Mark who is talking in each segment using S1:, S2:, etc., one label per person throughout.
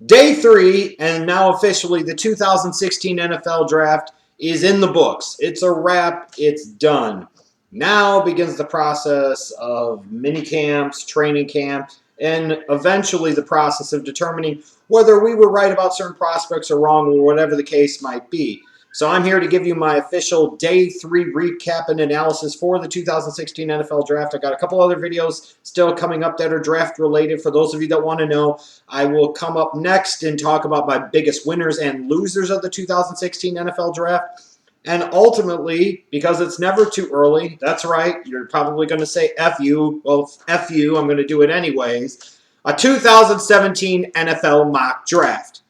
S1: Day 3, and now officially the 2016 NFL Draft is in the books. It's a wrap. It's done. Now begins the process of mini camps, training camp, and eventually the process of determining whether we were right about certain prospects or wrong, or whatever the case might be. So I'm here to give you my official Day 3 recap and analysis for the 2016 NFL Draft. I got a couple other videos still coming up that are draft related. For those of you that want to know, I will come up next and talk about my biggest winners and losers of the 2016 NFL Draft. And ultimately, because it's never too early, that's right, you're probably going to say F you. Well, F you, I'm going to do it anyways. A 2017 NFL mock draft.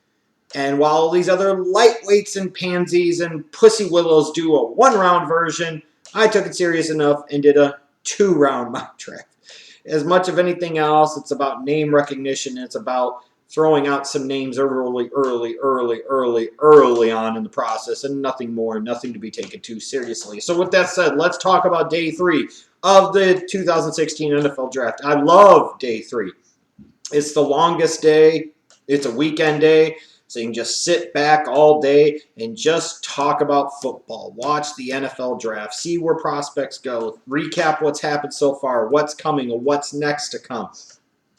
S1: And while all these other lightweights and pansies and pussy willows do a one-round version, I took it serious enough and did a two-round mock draft. As much of anything else, it's about name recognition. It's about throwing out some names early on in the process, and nothing more, nothing to be taken too seriously. So with that said, let's talk about Day 3 of the 2016 NFL Draft. I love Day 3. It's the longest day. It's a weekend day. So you can just sit back all day and just talk about football. Watch the NFL Draft. See where prospects go. Recap what's happened so far, what's coming, or what's next to come.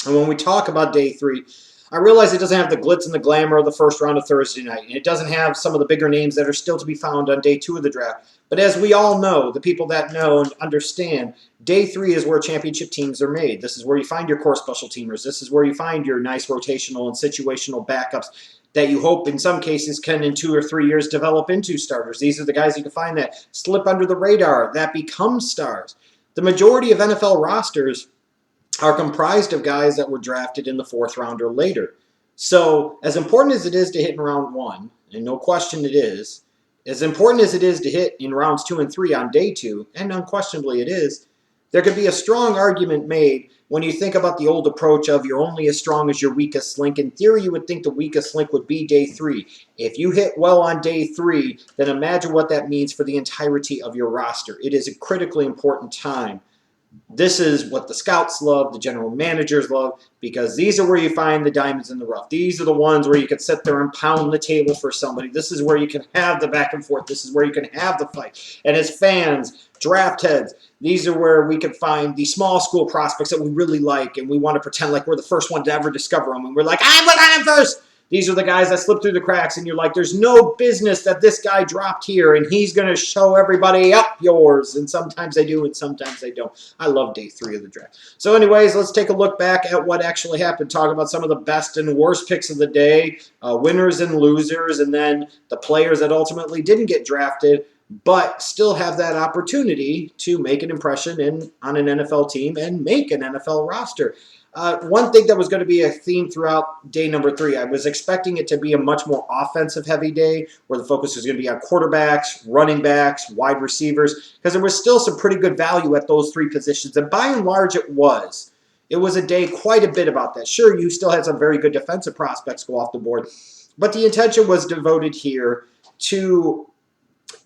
S1: And when we talk about Day 3, I realize it doesn't have the glitz and the glamour of the first round of Thursday night. And it doesn't have some of the bigger names that are still to be found on Day 2 of the draft. But as we all know, the people that know and understand, Day 3 is where championship teams are made. This is where you find your core special teamers. This is where you find your nice rotational and situational backups that you hope in some cases can in 2 or 3 years develop into starters. These are the guys you can find that slip under the radar, that become stars. The majority of NFL rosters are comprised of guys that were drafted in the 4th round or later. So as important as it is to hit in round 1, and no question it is, as important as it is to hit in rounds 2 and 3 on Day 2, and unquestionably it is, there could be a strong argument made when you think about the old approach of you're only as strong as your weakest link. In theory, you would think the weakest link would be Day 3. If you hit well on Day 3, then imagine what that means for the entirety of your roster. It is a critically important time. This is what the scouts love, the general managers love, because these are where you find the diamonds in the rough. These are the ones where you can sit there and pound the table for somebody. This is where you can have the back and forth. This is where you can have the fight. And as fans, draft heads, these are where we can find the small school prospects that we really like, and we want to pretend like we're the first one to ever discover them. And we're like, I went on him first. These are the guys that slip through the cracks, and you're like, there's no business that this guy dropped here, and he's going to show everybody up yours. And sometimes they do, and sometimes they don't. I love Day 3 of the draft. So anyways, let's take a look back at what actually happened. Talk about some of the best and worst picks of the day, winners and losers, and then the players that ultimately didn't get drafted, but still have that opportunity to make an impression on an NFL team and make an NFL roster. One thing that was going to be a theme throughout day number 3, I was expecting it to be a much more offensive-heavy day where the focus was going to be on quarterbacks, running backs, wide receivers, because there was still some pretty good value at those 3 positions, and by and large it was. It was a day quite a bit about that. Sure, you still had some very good defensive prospects go off the board, but the attention was devoted here to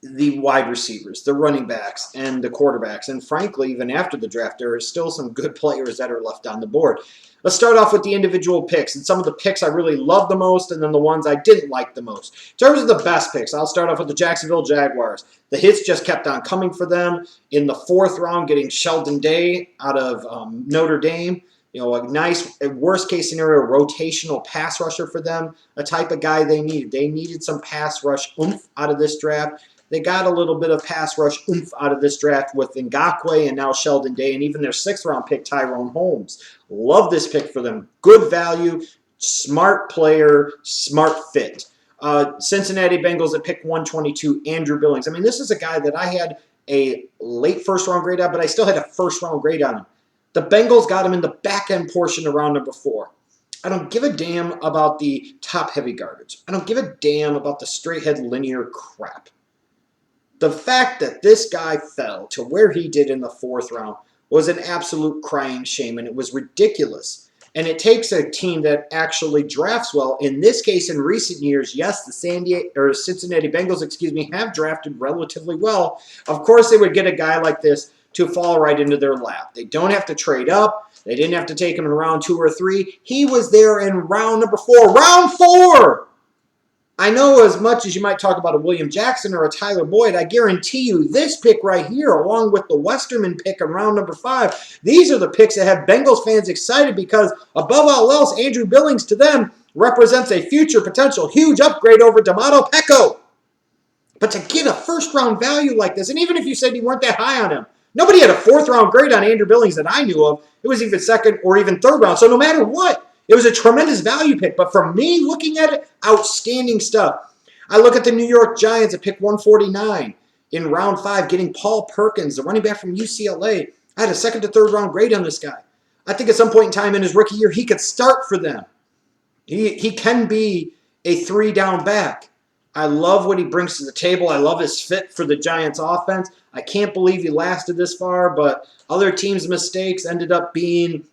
S1: the wide receivers, the running backs, and the quarterbacks. And frankly, even after the draft, there are still some good players that are left on the board. Let's start off with the individual picks, and some of the picks I really loved the most, and then the ones I didn't like the most. In terms of the best picks, I'll start off with the Jacksonville Jaguars. The hits just kept on coming for them. In the 4th round, getting Sheldon Day out of Notre Dame. You know, a nice, worst-case scenario, rotational pass rusher for them, a type of guy they needed. They needed some pass rush oomph out of this draft. They got a little bit of pass rush oomph out of this draft with Ngakoue and now Sheldon Day, and even their 6th-round pick, Tyrone Holmes. Love this pick for them. Good value, smart player, smart fit. Cincinnati Bengals at pick 122, Andrew Billings. I mean, this is a guy that I had a late first-round grade on, but I still had a first-round grade on him. The Bengals got him in the back-end portion of round number 4. I don't give a damn about the top-heavy garbage. I don't give a damn about the straight-head linear crap. The fact that this guy fell to where he did in the 4th round was an absolute crying shame, and it was ridiculous. And it takes a team that actually drafts well. In this case, in recent years, yes, the Cincinnati Bengals, have drafted relatively well. Of course, they would get a guy like this to fall right into their lap. They don't have to trade up. They didn't have to take him in round 2 or 3. He was there in round number 4. Round 4! I know as much as you might talk about a William Jackson or a Tyler Boyd, I guarantee you this pick right here, along with the Westerman pick in round number 5, these are the picks that have Bengals fans excited because, above all else, Andrew Billings to them represents a future potential huge upgrade over D'Amato Pecco. But to get a first-round value like this, and even if you said you weren't that high on him, nobody had a 4th-round grade on Andrew Billings that I knew of. It was even 2nd or even 3rd round. So no matter what, it was a tremendous value pick. But for me, looking at it, outstanding stuff. I look at the New York Giants at pick 149 in round 5, getting Paul Perkins, the running back from UCLA. I had a 2nd to 3rd round grade on this guy. I think at some point in time in his rookie year, he could start for them. He can be a 3-down back. I love what he brings to the table. I love his fit for the Giants offense. I can't believe he lasted this far, but other teams' mistakes ended up being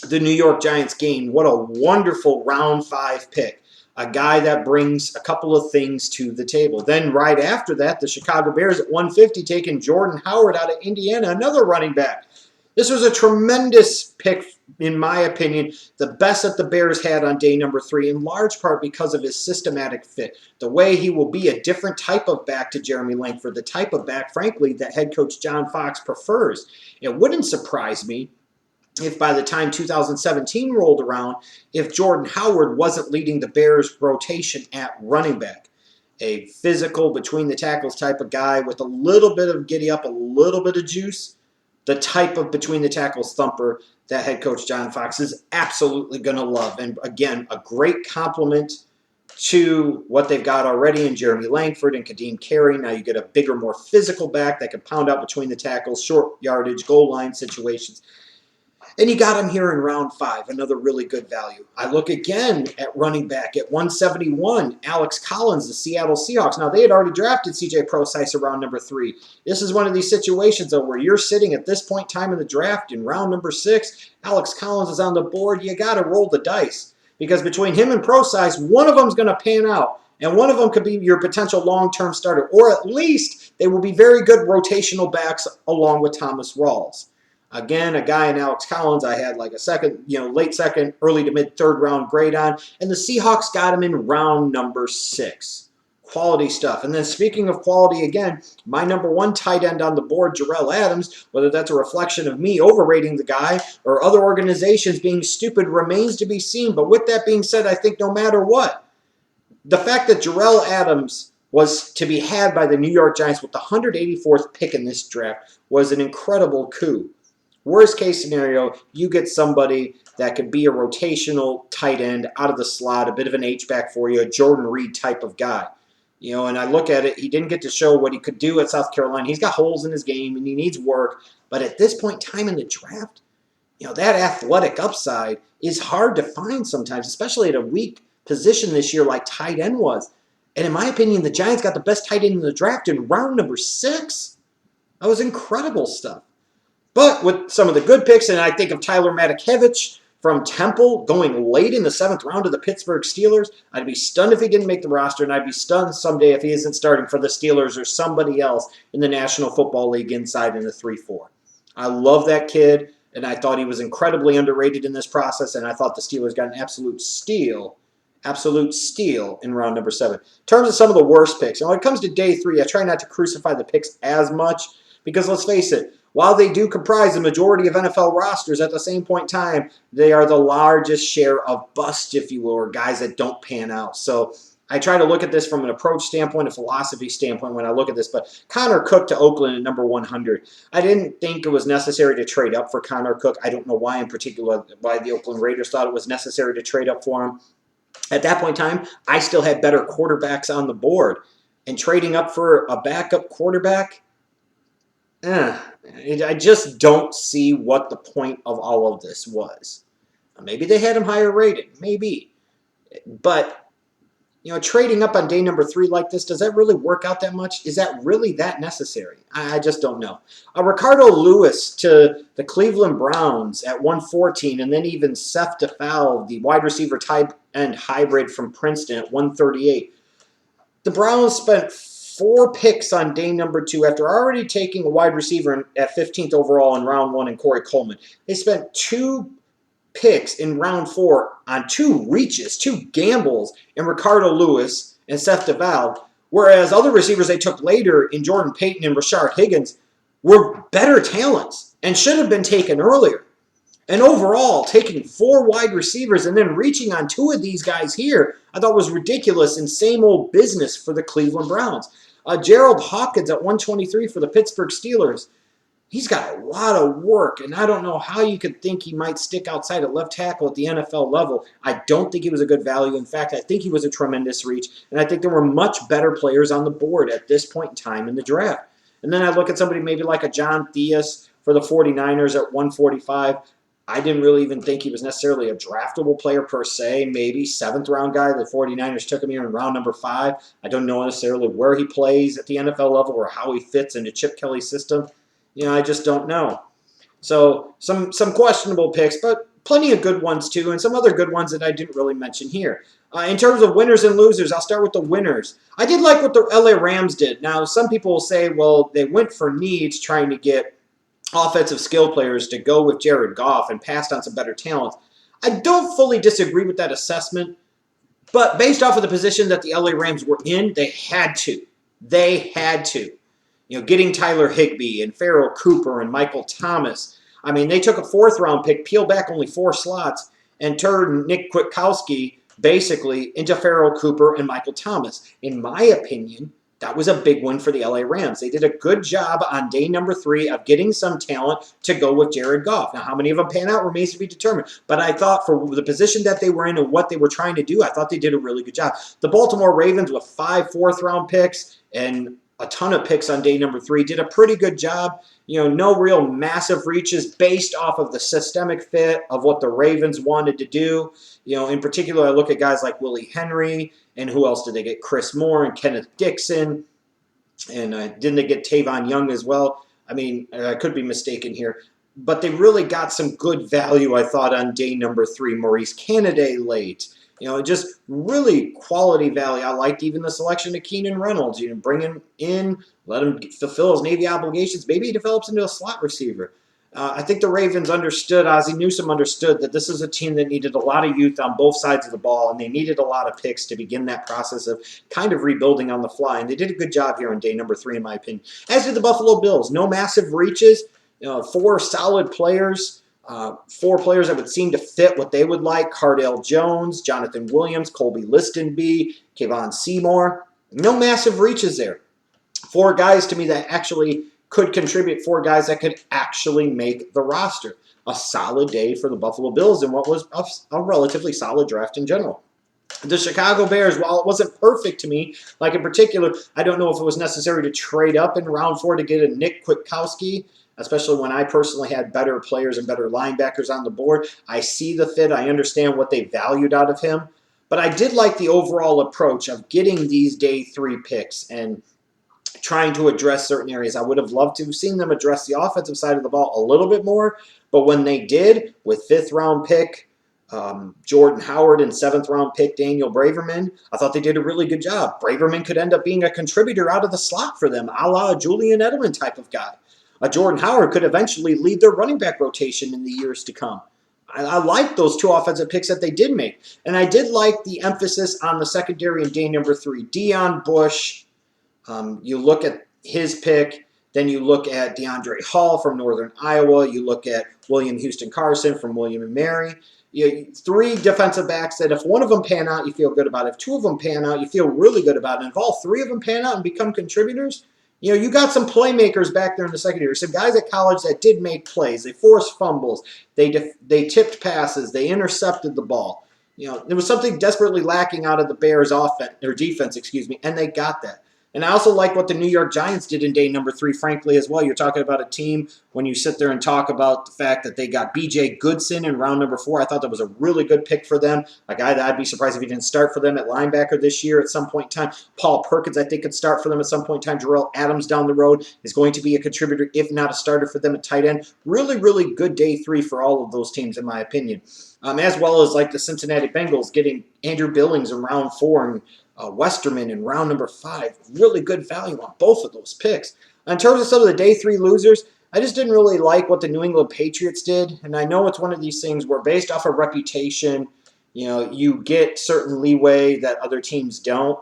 S1: the New York Giants gain. What a wonderful round 5 pick. A guy that brings a couple of things to the table. Then right after that, the Chicago Bears at 150 taking Jordan Howard out of Indiana, another running back. This was a tremendous pick, in my opinion, the best that the Bears had on day number 3, in large part because of his systematic fit. The way he will be a different type of back to Jeremy Langford, the type of back, frankly, that head coach John Fox prefers. It wouldn't surprise me if by the time 2017 rolled around, if Jordan Howard wasn't leading the Bears' rotation at running back. A physical, between the tackles type of guy with a little bit of giddy up, a little bit of juice. The type of between the tackles thumper that head coach John Fox is absolutely going to love. And again, a great compliment to what they've got already in Jeremy Langford and Kadeem Carey. Now you get a bigger, more physical back that can pound out between the tackles, short yardage, goal line situations. And you got him here in round 5, another really good value. I look again at running back at 171, Alex Collins, the Seattle Seahawks. Now, they had already drafted C.J. Prosise around number 3. This is one of these situations, though, where you're sitting at this point in time in the draft in round number 6. Alex Collins is on the board. You got to roll the dice because between him and Prosise, one of them is going to pan out. And one of them could be your potential long-term starter, or at least they will be very good rotational backs along with Thomas Rawls. Again, a guy in Alex Collins I had like a second, late 2nd, early to mid 3rd round grade on. And the Seahawks got him in round number 6. Quality stuff. And then speaking of quality again, my number 1 tight end on the board, Jarrell Adams, whether that's a reflection of me overrating the guy or other organizations being stupid remains to be seen. But with that being said, I think no matter what, the fact that Jarrell Adams was to be had by the New York Giants with the 184th pick in this draft was an incredible coup. Worst case scenario, you get somebody that could be a rotational tight end out of the slot, a bit of an H-back for you, a Jordan Reed type of guy. And I look at it, he didn't get to show what he could do at South Carolina. He's got holes in his game and he needs work. But at this point in time in the draft, that athletic upside is hard to find sometimes, especially at a weak position this year like tight end was. And in my opinion, the Giants got the best tight end in the draft in round number 6. That was incredible stuff. But with some of the good picks, and I think of Tyler Matakevich from Temple going late in the 7th round to the Pittsburgh Steelers, I'd be stunned if he didn't make the roster, and I'd be stunned someday if he isn't starting for the Steelers or somebody else in the National Football League inside in the 3-4. I love that kid, and I thought he was incredibly underrated in this process, and I thought the Steelers got an absolute steal in round number 7. In terms of some of the worst picks, and when it comes to day 3, I try not to crucify the picks as much because let's face it, while they do comprise the majority of NFL rosters, at the same point in time, they are the largest share of bust, if you will, or guys that don't pan out. So I try to look at this from an approach standpoint, a philosophy standpoint when I look at this. But Connor Cook to Oakland at number 100. I didn't think it was necessary to trade up for Connor Cook. I don't know why in particular, why the Oakland Raiders thought it was necessary to trade up for him. At that point in time, I still had better quarterbacks on the board. And trading up for a backup quarterback, I just don't see what the point of all of this was. Maybe they had him higher rated, maybe. But, trading up on day number 3 like this, does that really work out that much? Is that really that necessary? I just don't know. Ricardo Lewis to the Cleveland Browns at 114, and then even Seth DeFal, the wide receiver tight end hybrid from Princeton at 138. The Browns spent 4 picks on day number 2 after already taking a wide receiver at 15th overall in round 1 in Corey Coleman. They spent 2 picks in round 4 on 2 reaches, 2 gambles in Ricardo Lewis and Seth DeValve, whereas other receivers they took later in Jordan Payton and Rashard Higgins were better talents and should have been taken earlier. And overall, taking 4 wide receivers and then reaching on 2 of these guys here, I thought was ridiculous and same old business for the Cleveland Browns. Gerald Hawkins at 123 for the Pittsburgh Steelers. He's got a lot of work, and I don't know how you could think he might stick outside at left tackle at the NFL level. I don't think he was a good value. In fact, I think he was a tremendous reach, and I think there were much better players on the board at this point in time in the draft. And then I look at somebody maybe like a John Theus for the 49ers at 145. I didn't really even think he was necessarily a draftable player per se, maybe 7th-round guy. The 49ers took him here in round number 5. I don't know necessarily where he plays at the NFL level or how he fits into Chip Kelly's system. I just don't know. So some questionable picks, but plenty of good ones too, and some other good ones that I didn't really mention here. In terms of winners and losers, I'll start with the winners. I did like what the LA Rams did. Now, some people will say, well, they went for needs trying to get offensive skill players to go with Jared Goff and passed on some better talents. I don't fully disagree with that assessment, but based off of the position that the LA Rams were in, they had to. They had to. Getting Tyler Higbee and Pharoh Cooper and Michael Thomas. I mean, they took a 4th-round pick, peeled back only 4 slots, and turned Nick Kwiatkowski basically into Pharoh Cooper and Michael Thomas. In my opinion, that was a big win for the LA Rams. They did a good job on day number 3 of getting some talent to go with Jared Goff. Now, how many of them pan out remains to be determined. But I thought for the position that they were in and what they were trying to do, I thought they did a really good job. The Baltimore Ravens with 5 4th-round picks and a ton of picks on day number 3 did a pretty good job. No real massive reaches based off of the systemic fit of what the Ravens wanted to do. In particular, I look at guys like Willie Henry, and who else did they get? Chris Moore and Kenneth Dixon. And didn't they get Tavon Young as well? I mean, I could be mistaken here. But they really got some good value, I thought, on day number 3. Maurice Canady late. Just really quality value. I liked even the selection of Keenan Reynolds. Bring him in, let him fulfill his Navy obligations. Maybe he develops into a slot receiver. I think the Ravens understood, Ozzie Newsome understood, that this is a team that needed a lot of youth on both sides of the ball, and they needed a lot of picks to begin that process of kind of rebuilding on the fly. And they did a good job here on day number 3, in my opinion. As did the Buffalo Bills. No massive reaches, 4 solid players. 4 players that would seem to fit what they would like. Cardale Jones, Jonathan Williams, Colby Listenby, Kayvon Seymour. No massive reaches there. 4 guys to me that actually could contribute. 4 guys that could actually make the roster. A solid day for the Buffalo Bills in what was a relatively solid draft in general. The Chicago Bears, while it wasn't perfect to me, like in particular, I don't know if it was necessary to trade up in round 4 to get a Nick Kwiatkowski, especially when I personally had better players and better linebackers on the board. I see the fit. I understand what they valued out of him. But I did like the overall approach of getting these day 3 picks and trying to address certain areas. I would have loved to have seen them address the offensive side of the ball a little bit more. But when they did, with 5th-round pick Jordan Howard and 7th-round pick Daniel Braverman, I thought they did a really good job. Braverman could end up being a contributor out of the slot for them, a la Julian Edelman type of guy. Jordan Howard could eventually lead their running back rotation in the years to come. I like those 2 offensive picks that they did make. And I did like the emphasis on the secondary in day number 3. Deon Bush, you look at his pick, then you look at DeAndre Hall from Northern Iowa, you look at William Houston Carson from William & Mary. 3 defensive backs that if one of them pan out, you feel good about it. If 2 of them pan out, you feel really good about it. And if all 3 of them pan out and become contributors, you got some playmakers back there in the secondary. Some guys at college that did make plays. They forced fumbles. They tipped passes. They intercepted the ball. There was something desperately lacking out of the Bears' offense or defense, and they got that. And I also like what the New York Giants did in day number 3, frankly, as well. You're talking about a team, when you sit there and talk about the fact that they got B.J. Goodson in round number 4, I thought that was a really good pick for them. A guy that I'd be surprised if he didn't start for them at linebacker this year at some point in time. Paul Perkins, I think, could start for them at some point in time. Jarrell Adams down the road is going to be a contributor, if not a starter for them at tight end. Really, really good day 3 for all of those teams, in my opinion. As well as like the Cincinnati Bengals getting Andrew Billings in round 4 and Westerman in round number 5. Really good value on both of those picks. In terms of some of the day 3 losers, I just didn't really like what the New England Patriots did. And I know it's one of these things where based off of reputation, you get certain leeway that other teams don't.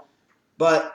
S1: But,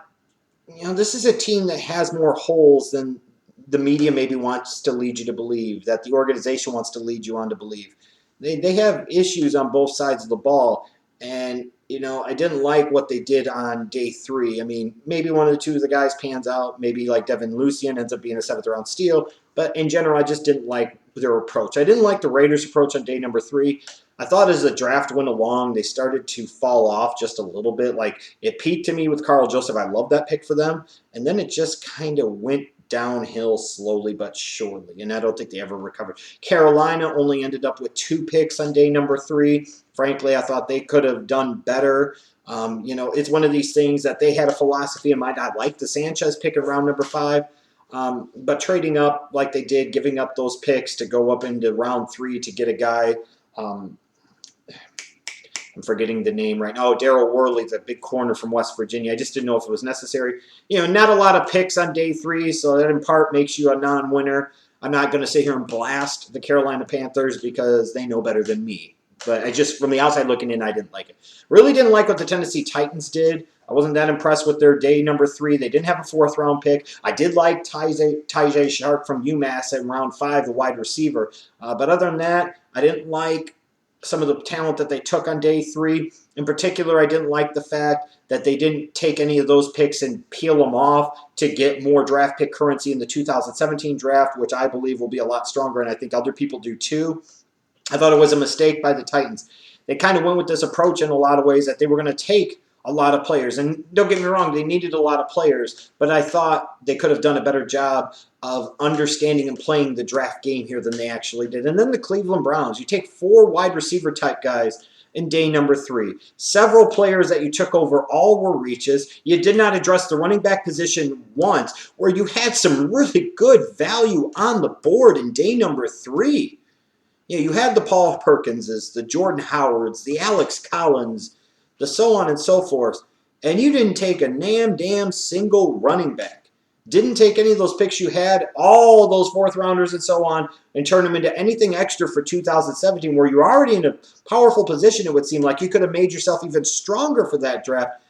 S1: this is a team that has more holes than the media maybe wants to lead you to believe, that the organization wants to lead you on to believe. They have issues on both sides of the ball. And, I didn't like what they did on day 3. I mean, maybe one of the two of the guys pans out. Maybe like Devin Lucien ends up being a 7th round steal. But in general, I just didn't like their approach. I didn't like the Raiders' approach on day number 3. I thought as the draft went along, they started to fall off just a little bit. Like, it peaked to me with Carl Joseph. I love that pick for them. And then it just kind of went downhill slowly but surely, and I don't think they ever recovered. Carolina only ended up with 2 picks on day number 3. Frankly, I thought they could have done better. It's one of these things that they had a philosophy in mind. I like the Sanchez pick in round number 5, but trading up like they did, giving up those picks to go up into round 3 to get a guy. I'm forgetting the name right now. Oh, Daryl Worley, the big corner from West Virginia. I just didn't know if it was necessary. Not a lot of picks on day 3, so that in part makes you a non-winner. I'm not going to sit here and blast the Carolina Panthers because they know better than me. But I just, from the outside looking in, I didn't like it. Really didn't like what the Tennessee Titans did. I wasn't that impressed with their day number 3. They didn't have a 4th round pick. I did like Tyjae Sharp from UMass in round 5, the wide receiver. But other than that, I didn't like some of the talent that they took on day 3. In particular, I didn't like the fact that they didn't take any of those picks and peel them off to get more draft pick currency in the 2017 draft, which I believe will be a lot stronger, and I think other people do too. I thought it was a mistake by the Titans. They kind of went with this approach in a lot of ways that they were going to take a lot of players. And don't get me wrong, they needed a lot of players, but I thought they could have done a better job of understanding and playing the draft game here than they actually did. And then the Cleveland Browns. You take 4 wide receiver type guys in day number 3. Several players that you took over, all were reaches. You did not address the running back position once, where you had some really good value on the board in day number 3. You had the Paul Perkinses, the Jordan Howards, the Alex Collins, the so on and so forth, and you didn't take a damn single running back. Didn't take any of those picks you had, all those 4th rounders and so on, and turn them into anything extra for 2017, where you're already in a powerful position. It would seem like you could have made yourself even stronger for that draft.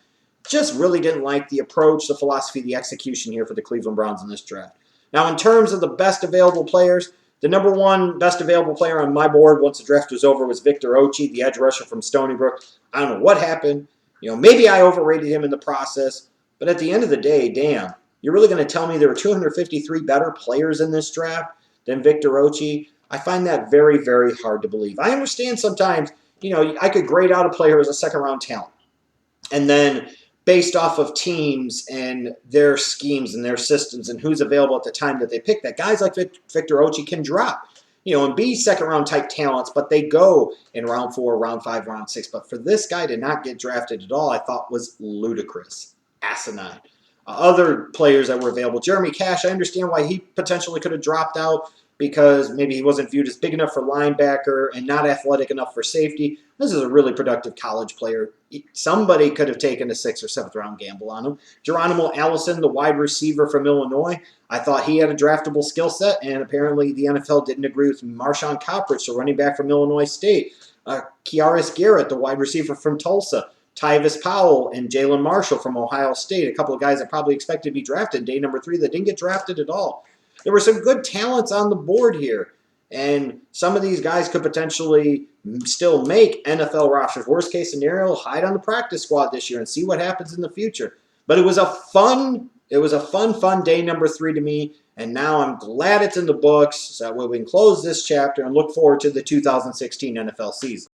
S1: Just really didn't like the approach, the philosophy, the execution here for the Cleveland Browns in this draft. Now, in terms of the best available players, the number 1 best available player on my board once the draft was over was Victor Ochi, the edge rusher from Stony Brook. I don't know what happened. Maybe I overrated him in the process. But at the end of the day, damn, you're really going to tell me there were 253 better players in this draft than Victor Ochi? I find that very, very hard to believe. I understand sometimes, I could grade out a player as a 2nd-round talent. And then based off of teams and their schemes and their systems and who's available at the time that they pick, that guys like Victor Ochi can drop, and be 2nd-round type talents, but they go in round 4, round 5, round 6. But for this guy to not get drafted at all, I thought was ludicrous, asinine. Other players that were available, Jeremy Cash, I understand why he potentially could have dropped out, because maybe he wasn't viewed as big enough for linebacker and not athletic enough for safety. This is a really productive college player. Somebody could have taken a 6th or 7th round gamble on him. Geronimo Allison, the wide receiver from Illinois, I thought he had a draftable skill set, and apparently the NFL didn't agree with Marshawn Coppridge, the running back from Illinois State. Kiaris Garrett, the wide receiver from Tulsa. Tyvis Powell and Jalen Marshall from Ohio State, a couple of guys that probably expected to be drafted day number 3 that didn't get drafted at all. There were some good talents on the board here, and some of these guys could potentially still make NFL rosters. Worst case scenario, hide on the practice squad this year and see what happens in the future. But it was a fun day number 3 to me, and now I'm glad it's in the books, so that way we can close this chapter and look forward to the 2016 NFL season.